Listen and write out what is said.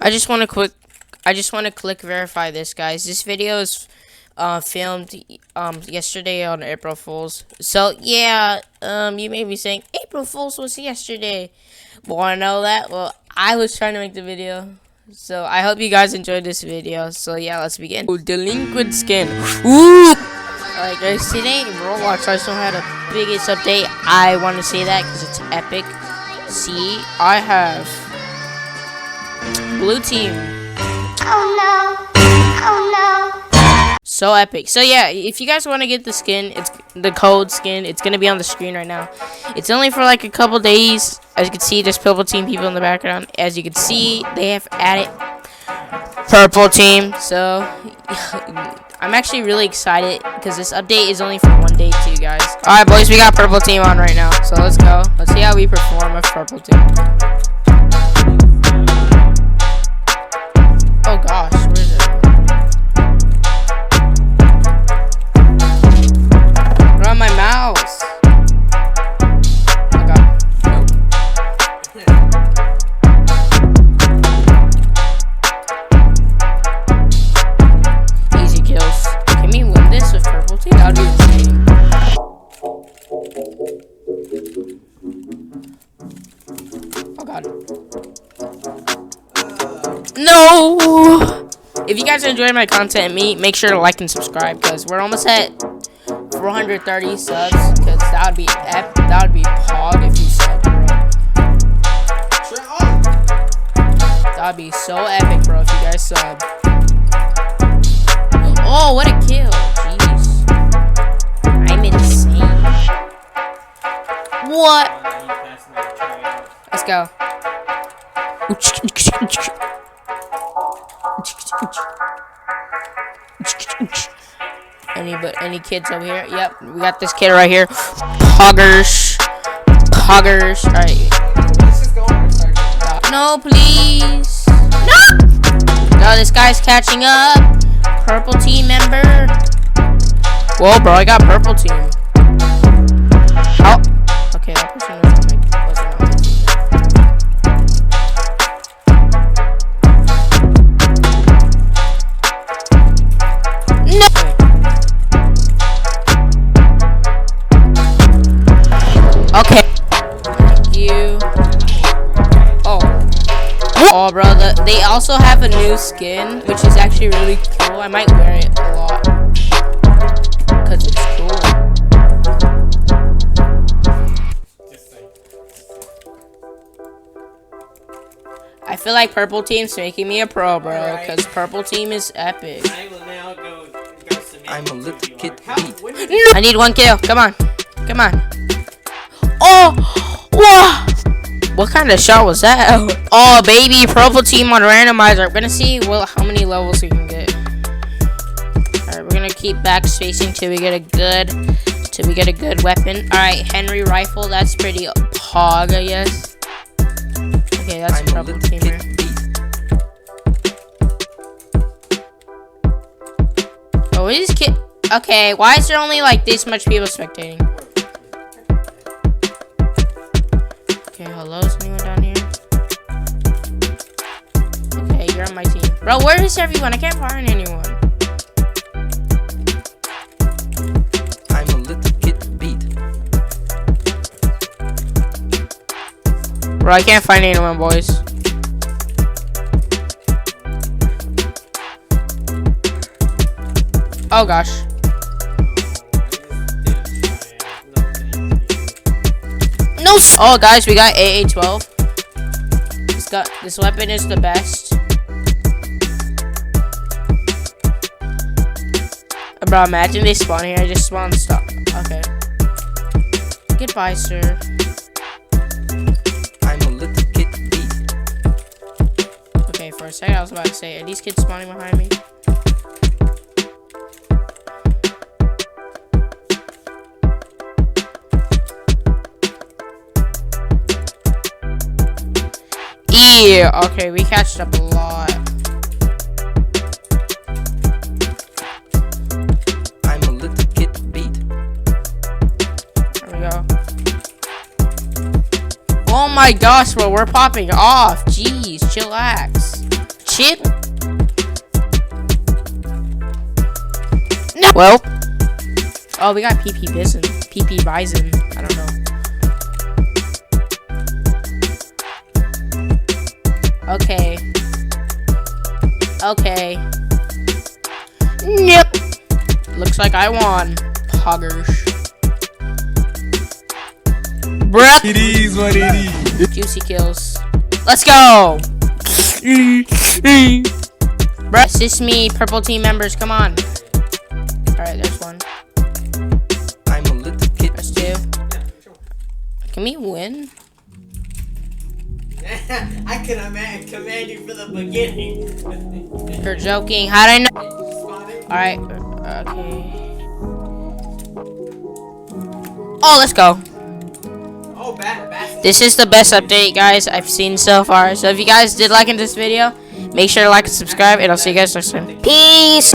I just want to click verify this, guys. This video is filmed yesterday on April Fools. So yeah, you may be saying April Fools was yesterday. Want to know that? Well, I was trying to make the video. So I hope you guys enjoyed this video. So yeah, let's begin. Oh, delinquent skin. Ooh. Alright guys, today in Roblox I still had a biggest update. I want to say that because it's epic. See, I have blue team. Oh no. Oh no. So epic. So yeah, if you guys want to get the skin, it's the code skin. It's going to be on the screen right now. It's only for like a couple days. As you can see, there's purple team people in the background. As you can see, they have added purple team. So I'm actually really excited because this update is only for 1 day too, guys. Alright boys, we got purple team on right now. So let's go. Let's see how we perform with purple team. Oh gosh, where is it? Where on my mouse? Oh god. Easy kills. Can we win this with purple team? That would be insane. Oh god. No! If you guys are enjoying my content, make sure to like and subscribe because we're almost at 430 subs. Because that would be that would be pog if you sub, bro. That would be so epic, bro, if you guys sub. Oh, what a kill! Jeez, I'm insane. What? Let's go. Any kids over here? Yep, we got this kid right here. Poggers. Alright. No, please. No, this guy's catching up. Purple team member. Whoa, bro, I got purple team. Oh, okay, that person wasn't on my team. Okay. Thank you. Oh, bro. They also have a new skin, which is actually really cool. I might wear it a lot because it's cool. I feel like purple team's making me a pro, bro, because purple team is epic. I will now go I'm a little kid. I need 1 kill. Come on. Oh, whoa! What kind of shot was that? Oh, baby, purple team on randomizer. We're gonna see how many levels we can get. All right, we're gonna keep backspacing till we get a good weapon. All right, Henry rifle. That's pretty pog, I guess. Okay, that's a purple teamer. Oh, is this kid? Okay, why is there only like this much people spectating? Okay, hello, is anyone down here? Okay, you're on my team. Bro, where is everyone? I can't find anyone. I'm a little kid beat. Bro, I can't find anyone, boys. Oh gosh. No. Oh guys, we got AA-12. This weapon is the best. Bro, imagine they spawn here. I just spawned stop. Okay. Goodbye, sir. I'm a little kid beat. Okay, for a second I was about to say, are these kids spawning behind me? Yeah, okay, we catched up a lot. I'm a little kid beat. There we go. Oh my gosh, bro, we're popping off. Jeez, chillax. shit. No. Well. Oh, we got PP Bison. PP Bison. I don't know. Okay. Okay. Nope. Looks like I won. Poggers. Bruh. It is what it is. Juicy kills. Let's go. Bruh. Assist me, purple team members. Come on. Alright, there's one. I'm a little kid. There's two. Can we win? I could command you from the beginning. You're joking. How'd I know? Alright. Okay. Oh, let's go. Oh, bad. This is the best update, guys, I've seen so far. So if you guys did like this video, make sure to like and subscribe, and I'll see you guys next time. Peace!